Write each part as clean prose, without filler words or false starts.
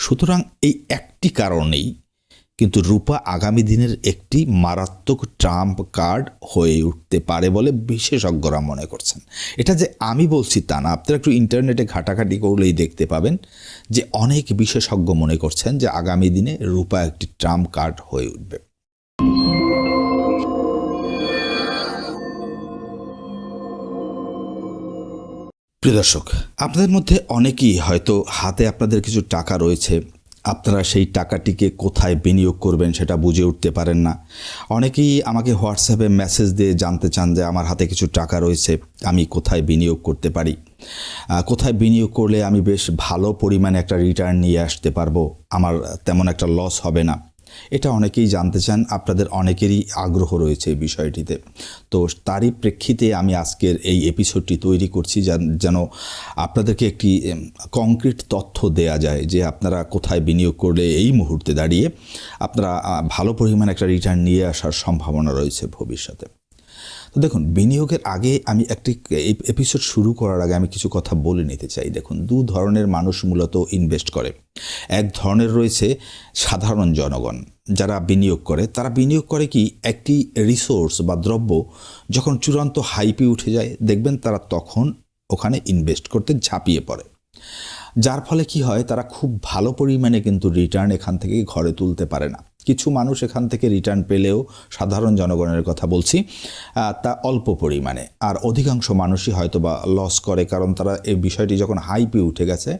সুতরাং এই একটি কারণেই কিন্তু রূপা আগামী দিনের একটি মারাত্মক ট্রাম্প কার্ড হয়ে উঠতে পারে বলে বিশেষজ্ঞরা মনে করছেন। এটা যে আমি বলছি তা না, আপনারা একটু ইন্টারনেটে ঘাটাঘাটি করলেই দেখতে পাবেন যে অনেক বিশেষজ্ঞ মনে করছেন যে আগামী দিনে রূপা একটি ট্রাম্প কার্ড হয়ে উঠবে। প্রিয় দর্শক, আপনাদের মধ্যে অনেকেই হয়তো হাতে আপনাদের কিছু টাকা রয়েছে, আপনারা সেই টাকাটিকে কোথায় বিনিয়োগ করবেন সেটা বুঝে উঠতে পারেন না। অনেকেই আমাকে হোয়াটসঅ্যাপে মেসেজ দিয়ে জানতে চান যে আমার হাতে কিছু টাকা রয়েছে, আমি কোথায় বিনিয়োগ করতে পারি, কোথায় বিনিয়োগ করলে আমি বেশ ভালো পরিমাণে একটা রিটার্ন নিয়ে আসতে পারবো, আমার তেমন একটা লস হবে না। এটা অনেকেই জানতে চান, আপনাদের অনেকেরই আগ্রহ রয়েছে এই বিষয়টিতে। তো তারই প্রেক্ষিতে আমি আজকের এই এপিসোডটি তৈরি করছি যেন আপনাদেরকে একটি কংক্রিট তথ্য দেয়া যায় যে আপনারা কোথায় বিনিয়োগ করলে এই মুহূর্তে দাঁড়িয়ে আপনারা ভালো পরিমাণে একটা রিটার্ন নিয়ে আসার সম্ভাবনা রয়েছে ভবিষ্যতে। তো দেখুন, বিনিয়োগের আগে আমি একটি এপিসোড শুরু করার আগে আমি কিছু কথা বলে নিতে চাই। দেখুন, দু ধরনের মানুষ মূলত ইনভেস্ট করে। এক ধরনের রয়েছে সাধারণ জনগণ, যারা বিনিয়োগ করে। তারা বিনিয়োগ করে কি, একটি রিসোর্স বা দ্রব্য যখন চূড়ান্ত হাইপে উঠে যায়, দেখবেন তারা তখন ওখানে ইনভেস্ট করতে ঝাঁপিয়ে পড়ে। যার ফলে কি হয়, তারা খুব ভালো পরিমাণে কিন্তু রিটার্ন এখান থেকে ঘরে তুলতে পারে না। কিছু মানুষ এখান থেকে রিটার্ন পেলেও, সাধারণ জনগণের কথা বলছি, তা অল্প পরিমাণে। আর অধিকাংশ মানুষই হয়তো বা লস করে, কারণ তারা এই বিষয়টি যখন হাইপে উঠে গেছে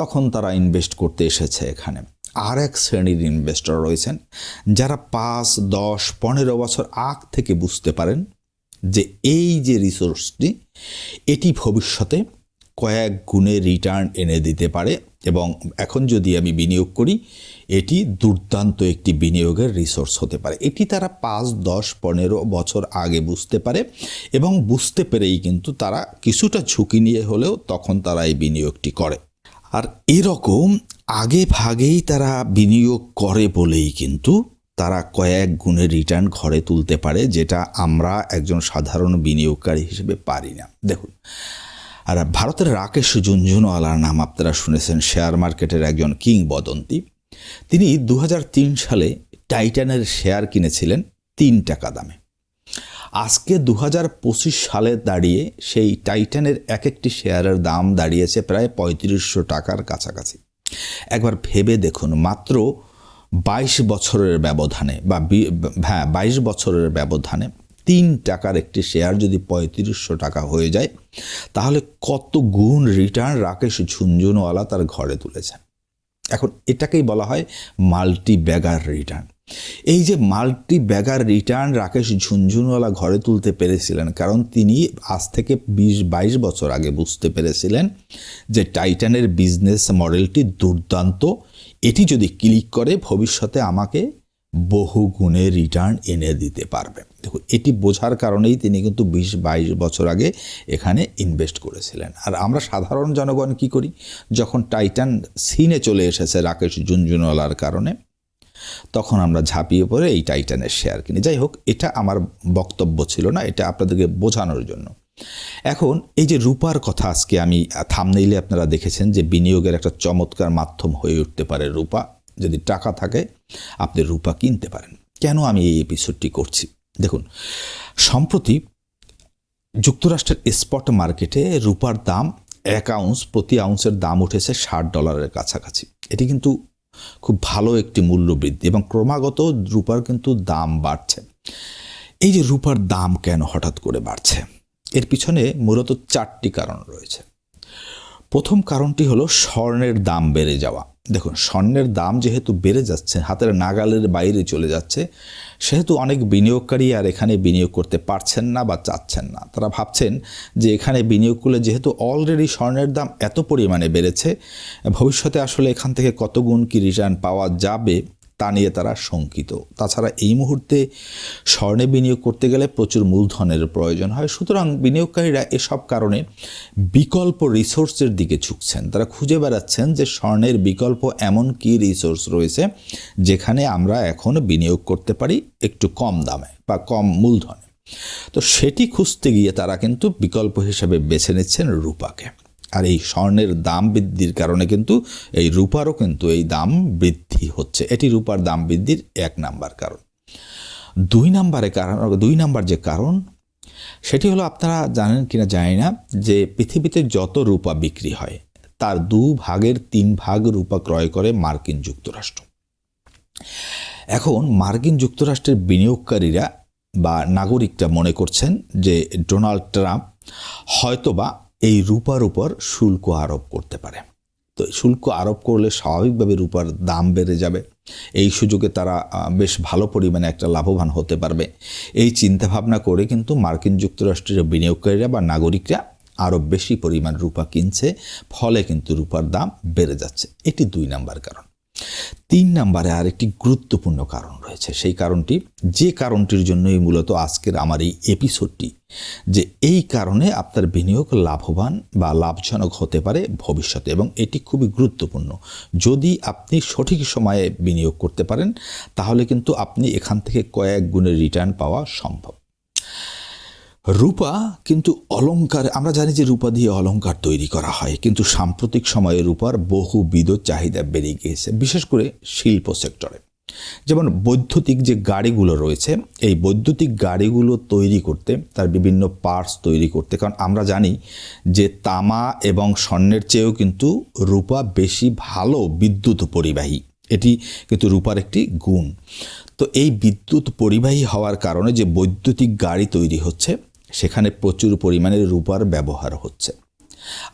তখন তারা ইনভেস্ট করতে এসেছে এখানে। আর এক শ্রেণীর ইনভেস্টর রয়েছেন যারা 5, 10, 15 বছর আগ থেকে বুঝতে পারেন যে এই যে রিসোর্সটি, এটি ভবিষ্যতে কয়েক গুণে রিটার্ন এনে দিতে পারে এবং এখন যদি আমি বিনিয়োগ করি এটি দুর্দান্ত একটি বিনিয়োগের রিসোর্স হতে পারে। এটি তারা 5, 10, 15 বছর আগে বুঝতে পারে এবং বুঝতে পেরেই কিন্তু তারা কিছুটা ঝুঁকি নিয়ে হলেও তখন তারা এই বিনিয়োগটি করে। আর এরকম আগে ভাগেই তারা বিনিয়োগ করে বলেই কিন্তু তারা কয়েক গুণে রিটার্ন ঘরে তুলতে পারে, যেটা আমরা একজন সাধারণ বিনিয়োগকারী হিসেবে পারি না। দেখুন, আর ভারতের রাকেশ ঝুনঝুনওয়ালার নাম আপনারা শুনেছেন, শেয়ার মার্কেটের একজন কিংবদন্তি। তিনি 2003 সালে টাইটানের শেয়ার কিনেছিলেন 3 টাকা দামে। আজকে 2025 সালে দাঁড়িয়ে সেই টাইটানের এক একটি শেয়ারের দাম দাঁড়িয়েছে প্রায় 3500 টাকার কাছাকাছি। একবার ভেবে দেখুন, মাত্র 22 বছরের ব্যবধানে 22 বছরের ব্যবধানে 3 টাকার একটি শেয়ার যদি 3500 টাকা হয়ে যায়, তাহলে কত গুণ রিটার্ন রাকেশ ঝুনঝুনওয়ালা তার ঘরে তুলেছেন। এখন এটাকেই বলা হয় মাল্টি ব্যাগার রিটার্ন। এই যে মাল্টি ব্যাগার রিটার্ন রাকেশ ঝুনঝুনওয়ালা ঘরে তুলতে পেরেছিলেন, কারণ তিনি আজ থেকে 20-22 বছর আগে বুঝতে পেরেছিলেন যে টাইটানের বিজনেস মডেলটি দুর্দান্ত। এটি যদি ক্লিক করে ভবিষ্যতে আমাকে বহু গুণে রিটার্ন এনে দিতে পারবে। দেখুন, এটি বোঝার কারণেই তিনি কিন্তু 20-22 বছর আগে এখানে ইনভেস্ট করেছিলেন। আর আমরা সাধারণ জনগণ কি করি, যখন টাইটান সিনে চলে এসেছে রাকেশ ঝুনঝুনওয়ালার কারণে, তখন আমরা ঝাঁপিয়ে পড়ে এই টাইটানের শেয়ার কিনি। যাই হোক, এটা আমার বক্তব্য ছিল না, এটা আপনাদেরকে বোঝানোর জন্য। এখন এই যে রূপার কথা আজকে আমি থাম্বনেইলে আপনারা দেখেছেন যে বিনিয়োগের একটা চমৎকার মাধ্যম হয়ে উঠতে পারে রূপা। যদি টাকা থাকে আপনি রূপা কিনতে পারেন। কেন আমি এই এপিসোডটি করছি, দেখুন, সম্প্রতি যুক্তরাষ্ট্রের স্পট মার্কেটে রূপার দাম প্রতি আউন্সের দাম উঠেছে $60 কাছাকাছি। এটি কিন্তু খুব ভালো একটি মূল্য বৃদ্ধি এবং ক্রমাগত রূপার কিন্তু দাম বাড়ছে। এই যে রূপার দাম কেন হঠাৎ করে বাড়ছে, এর পিছনে মূলত 4টি কারণ রয়েছে। প্রথম কারণটি হলো স্বর্ণের দাম বেড়ে যাওয়া। দেখুন, স্বর্ণের দাম যেহেতু বেড়ে যাচ্ছে, হাতের নাগালের বাইরে চলে যাচ্ছে, সেহেতু অনেক বিনিয়োগকারী আর এখানে বিনিয়োগ করতে পারছেন না বা চাচ্ছেন না। তারা ভাবছেন যে এখানে বিনিয়োগ করলে যেহেতু অলরেডি স্বর্ণের দাম এত পরিমাণে বেড়েছে, ভবিষ্যতে আসলে এখান থেকে কত গুণ কি রিটার্ন পাওয়া যাবে তা নিয়ে তারা শঙ্কিত। তাছাড়া এই মুহূর্তে স্বর্ণে বিনিয়োগ করতে গেলে প্রচুর মূলধনের প্রয়োজন হয়। সুতরাং বিনিয়োগকারীরা এসব কারণে বিকল্প রিসোর্সের দিকে ঝুঁকছেন। তারা খুঁজে বেড়াচ্ছেন যে স্বর্ণের বিকল্প এমন কি রিসোর্স রয়েছে যেখানে আমরা এখন বিনিয়োগ করতে পারি একটু কম দামে বা কম মূলধনে। তো সেটি খুঁজতে গিয়ে তারা কিন্তু বিকল্প হিসেবে বেছে নিচ্ছেন রূপাকে। আর এই স্বর্ণের দাম বৃদ্ধির কারণে কিন্তু এই রূপারও কিন্তু এই দাম বৃদ্ধি হচ্ছে। এটি রূপার দাম বৃদ্ধির 1 নাম্বার কারণ। 2 নাম্বার যে কারণ সেটি হলো, আপনারা জানেন কিনা জানি না, যে পৃথিবীতে যত রূপা বিক্রি হয় তার 2/3 ভাগ রূপা ক্রয় করে মার্কিন যুক্তরাষ্ট্র। এখন মার্কিন যুক্তরাষ্ট্রের বিনিয়োগকারীরা বা নাগরিকরা মনে করছেন যে ডোনাল্ড ট্রাম্প হয়তোবা এই রূপার উপর শুল্ক আরোপ করতে পারে। তো শুল্ক আরোপ করলে স্বাভাবিকভাবে রূপার দাম বেড়ে যাবে। এই সুযোগে তারা বেশ ভালো পরিমাণে একটা লাভবান হতে পারবে। এই চিন্তাভাবনা করে কিন্তু মার্কিন যুক্তরাষ্ট্রের বিনিয়োগকারীরা বা নাগরিকরা আরও বেশি পরিমাণ রূপা কিনছে, ফলে কিন্তু রূপার দাম বেড়ে যাচ্ছে। এটি 2 নাম্বার কারণ। 3 নাম্বারে আরেকটি গুরুত্বপূর্ণ কারণ রয়েছে। সেই কারণটি, যে কারণটির জন্যই মূলত আজকের আমার এই এপিসোডটি, যে এই কারণে আপনার বিনিয়োগ লাভবান বা লাভজনক হতে পারে ভবিষ্যতে, এবং এটি খুবই গুরুত্বপূর্ণ। যদি আপনি সঠিক সময়ে বিনিয়োগ করতে পারেন তাহলে কিন্তু আপনি এখান থেকে কয়েক গুণের রিটার্ন পাওয়া সম্ভব। রূপা কিন্তু অলংকার, আমরা জানি যে রূপা দিয়ে অলংকার তৈরি করা হয়, কিন্তু সাম্প্রতিক সময়ে রূপার বহুবিধ চাহিদা বেড়ে গিয়েছে, বিশেষ করে শিল্প সেক্টরে। যেমন বৈদ্যুতিক যে গাড়িগুলো রয়েছে, এই বৈদ্যুতিক গাড়িগুলো তৈরি করতে, তার বিভিন্ন পার্টস তৈরি করতে, কারণ আমরা জানি যে তামা এবং স্বর্ণের চেয়েও কিন্তু রূপা বেশি ভালো বিদ্যুৎ পরিবাহী। এটি কিন্তু রূপার একটি গুণ। তো এই বিদ্যুৎ পরিবাহী হওয়ার কারণে যে বৈদ্যুতিক গাড়ি তৈরি হচ্ছে সেখানে প্রচুর পরিমাণে রূপার ব্যবহার হচ্ছে।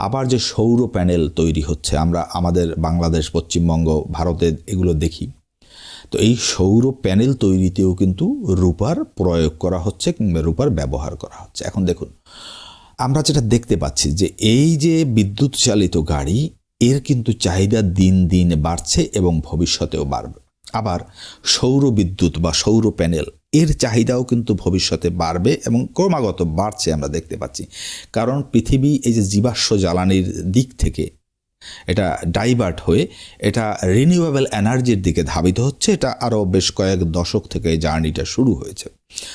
আবার যে সৌর প্যানেল তৈরি হচ্ছে, আমরা আমাদের বাংলাদেশ, পশ্চিমবঙ্গ, ভারতে এগুলো দেখি। তো এই সৌর প্যানেল তৈরিতেও কিন্তু রূপার প্রয়োগ করা হচ্ছে কিংবা রূপার ব্যবহার করা হচ্ছে। এখন দেখুন, আমরা যেটা দেখতে পাচ্ছি যে এই যে বিদ্যুৎ চালিত গাড়ি, এর কিন্তু চাহিদা দিন দিন বাড়ছে এবং ভবিষ্যতেও বাড়বে। আবার সৌর বিদ্যুৎ বা সৌর প্যানেল, এর চাহিদাও কিন্তু ভবিষ্যতে বাড়বে এবং ক্রমাগত বাড়ছে আমরা দেখতে পাচ্ছি। কারণ পৃথিবী এই যে জীবাশ্ম জ্বালানির দিক থেকে এটা ডাইভার্ট হয়ে এটা রিনিউয়েবল এনার্জির দিকে ধাবিত হচ্ছে। এটা আরও বেশ কয়েক দশক থেকে এই জার্নিটা শুরু হয়েছে।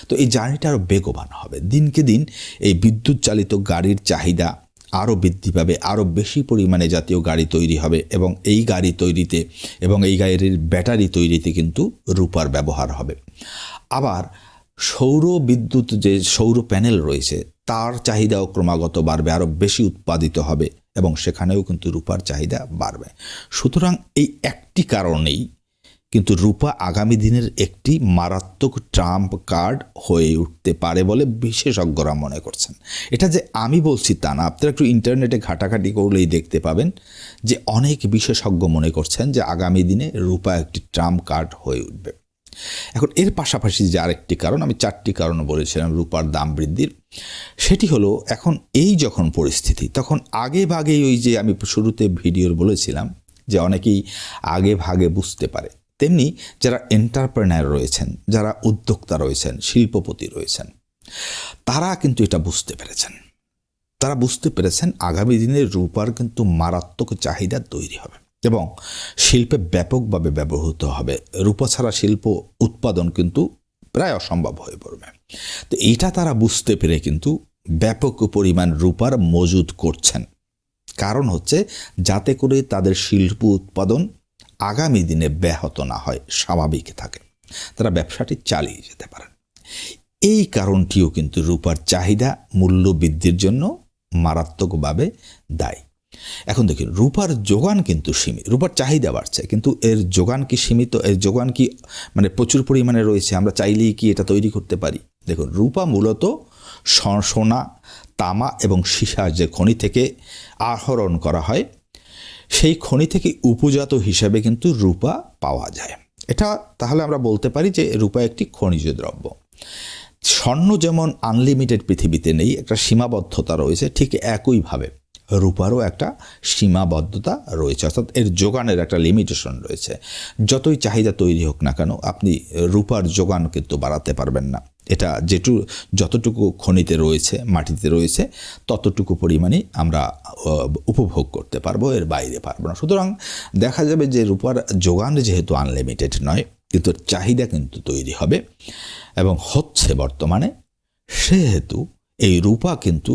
তো এই জার্নিটা আরও বেগবান হবে। দিনকে দিন এই বিদ্যুৎ চালিত গাড়ির চাহিদা আরও বৃদ্ধি পাবে, আরও বেশি পরিমাণে জাতীয় গাড়ি তৈরি হবে, এবং এই গাড়ি তৈরিতে এবং এই গাড়ির ব্যাটারি তৈরিতে কিন্তু রূপার ব্যবহার হবে। আবার সৌর বিদ্যুৎ যে সৌর প্যানেল রয়েছে তার চাহিদাও ক্রমাগত বাড়বে, আরও বেশি উৎপাদিত হবে, এবং সেখানেও কিন্তু রূপার চাহিদা বাড়বে। সুতরাং এই একটি কারণেই কিন্তু রূপা আগামী দিনের একটি মারাত্মক ট্রাম্প কার্ড হয়ে উঠতে পারে বলে বিশেষজ্ঞরা মনে করছেন। এটা যে আমি বলছি তা না, আপনারা একটু ইন্টারনেটে ঘাটাঘাটি করলেই দেখতে পাবেন যে অনেক বিশেষজ্ঞ মনে করছেন যে আগামী দিনে রূপা একটি ট্রাম্প কার্ড হয়ে উঠবে। এখন এর পাশাপাশি যে আরেকটি কারণ, আমি 4টি কারণ বলেছিলাম রূপার দাম বৃদ্ধির, সেটি হলো এখন এই যখন পরিস্থিতি, তখন আগে ভাগেই ওই যে আমি শুরুতে ভিডিওর বলেছিলাম যে অনেকেই আগে ভাগে বুঝতে পারে, তেমনি যারা এন্টারপ্রেনার রয়েছেন, যারা উদ্যোক্তা রয়েছেন, শিল্পপতি রয়েছেন, তারা কিন্তু এটা বুঝতে পেরেছেন। তারা বুঝতে পেরেছেন আগামী দিনে রূপার কিন্তু মারাত্মক চাহিদা তৈরি হবে এবং শিল্পে ব্যাপকভাবে ব্যবহৃত হবে। রূপা ছাড়া শিল্প উৎপাদন কিন্তু প্রায় অসম্ভব হয়ে পড়বে। তো এটা তারা বুঝতে পেরে কিন্তু ব্যাপক পরিমাণ রূপার মজুদ করছেন। কারণ হচ্ছে যাতে করে তাদের শিল্প উৎপাদন আগামী দিনে ব্যাহত না হয়, স্বাভাবিক থাকে, তারা ব্যবসাটি চালিয়ে যেতে পারেন। এই কারণটিও কিন্তু রূপার চাহিদা মূল্য বৃদ্ধির জন্য মারাত্মকভাবে দায়ী। এখন দেখুন, রূপার যোগান কিন্তু সীমিত, রূপার চাহিদা বাড়ছে কিন্তু এর যোগান কি সীমিত? এর যোগান কি মানে প্রচুর পরিমাণে রয়েছে? আমরা চাইলেই কি এটা তৈরি করতে পারি? দেখুন, রূপা মূলত সোনা, তামা এবং সীসা যে খনি থেকে আহরণ করা হয়, সেই খনি থেকে উপজাত হিসাবে কিন্তু রূপা পাওয়া যায়। এটা তাহলে আমরা বলতে পারি যে রূপা একটি খনিজ দ্রব্য। স্বর্ণ যেমন আনলিমিটেড পৃথিবীতে নেই, একটা সীমাবদ্ধতা রয়েছে, ঠিক একইভাবে রূপারও একটা সীমাবদ্ধতা রয়েছে, অর্থাৎ এর যোগানের একটা লিমিটেশন রয়েছে। যতই চাহিদা তৈরি হোক না কেন, আপনি রূপার যোগান কিন্তু বাড়াতে পারবেন না। এটা যতটুকু খনিতে রয়েছে, মাটিতে রয়েছে, ততটুকু পরিমাণে আমরা উপভোগ করতে পারবো, এর বাইরে পারবো না। সুতরাং দেখা যাবে যে রূপার যোগান যেহেতু আনলিমিটেড নয়, কিন্তু চাহিদা কিন্তু তৈরি হবে এবং হচ্ছে বর্তমানে, সেহেতু এই রূপা কিন্তু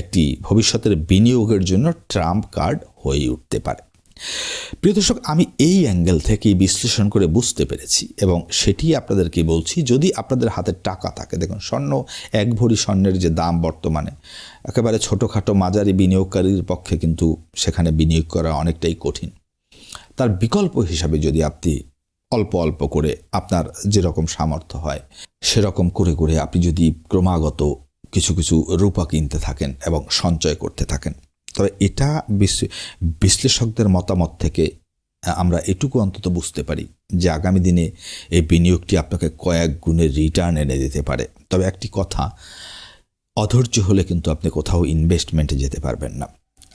একটি ভবিষ্যতের বিনিয়োগের জন্য ট্রাম্প কার্ড হয়ে উঠতে পারে। প্রিয় দর্শক, আমি এই অ্যাঙ্গেল থেকেই বিশ্লেষণ করে বুঝতে পেরেছি এবং সেটি আপনাদেরকে বলছি। যদি আপনাদের হাতে টাকা থাকে, দেখুন স্বর্ণ, 1 ভরি স্বর্ণের যে দাম বর্তমানে, একেবারে ছোটোখাটো মাঝারি বিনিয়োগকারীর পক্ষে কিন্তু সেখানে বিনিয়োগ করা অনেকটাই কঠিন। তার বিকল্প হিসাবে যদি আপনি অল্প অল্প করে আপনার যেরকম সামর্থ্য হয় সেরকম করে করে আপনি যদি ক্রমাগত কিছু কিছু রূপা কিনতে থাকেন এবং সঞ্চয় করতে থাকেন, তবে এটা বিশ্লেষকদের মতামত থেকে আমরা এটুকু অন্তত বুঝতে পারি যে আগামী দিনে এই বিনিয়োগটি আপনাকে কয়েক গুণের রিটার্ন এনে দিতে পারে। তবে একটি কথা, অধৈর্য হলে কিন্তু আপনি কোথাও ইনভেস্টমেন্টে যেতে পারবেন না।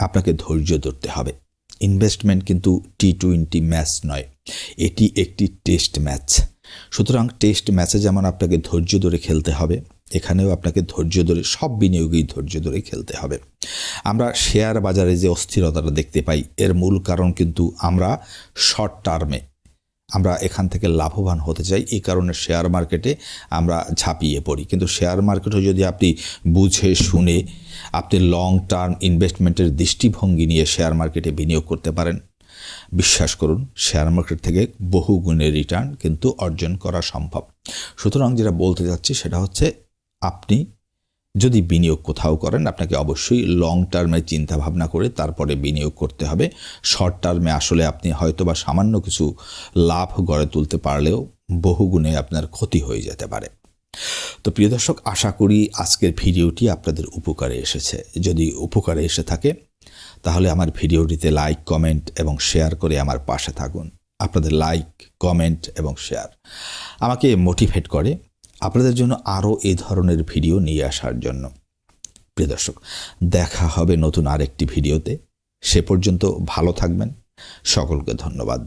আপনাকে ধৈর্য ধরতে হবে। ইনভেস্টমেন্ট কিন্তু T20 ম্যাচ নয়, এটি একটি টেস্ট ম্যাচ। সুতরাং টেস্ট ম্যাচে যেমন আপনাকে ধৈর্য ধরে খেলতে হবে, এখানেও আপনাকে ধৈর্য ধরে, সব বিনিয়োগেই ধৈর্য ধরে খেলতে হবে। আমরা শেয়ার বাজারে যে অস্থিরতাটা দেখতে পাই, এর মূল কারণ কিন্তু আমরা শর্ট টার্মে আমরা এখান থেকে লাভবান হতে চাই, এই কারণে শেয়ার মার্কেটে আমরা ঝাঁপিয়ে পড়ি। কিন্তু শেয়ার মার্কেটে যদি আপনি বুঝে শুনে আপনি লং টার্ম ইনভেস্টমেন্টের দৃষ্টিভঙ্গি নিয়ে শেয়ার মার্কেটে বিনিয়োগ করতে পারেন, বিশ্বাস করুন শেয়ার মার্কেট থেকে বহু গুণের রিটার্ন কিন্তু অর্জন করা সম্ভব। সুতরাং যেটা বলতে যাচ্ছি সেটা হচ্ছে, আপনি যদি বিনিয়োগ কোথাও করেন, আপনাকে অবশ্যই লং টার্মে চিন্তা ভাবনা করে তারপরে বিনিয়োগ করতে হবে। শর্ট টার্মে আসলে আপনি হয়তো বা সামান্য কিছু লাভ গড়ে তুলতে পারলেও বহুগুণে আপনার ক্ষতি হয়ে যেতে পারে। তো প্রিয় দর্শক, আশা করি আজকের ভিডিওটি আপনাদের উপকারে এসেছে। যদি উপকারে এসে থাকে তাহলে আমার ভিডিওটিতে লাইক, কমেন্ট এবং শেয়ার করে আমার পাশে থাকুন। আপনাদের লাইক, কমেন্ট এবং শেয়ার আমাকে মোটিভেট করে আপনাদের জন্য আরও এই ধরনের ভিডিও নিয়ে আসার জন্য। প্রিয় দর্শক, দেখা হবে নতুন আরেকটি ভিডিওতে। সে পর্যন্ত ভালো থাকবেন। সকলকে ধন্যবাদ।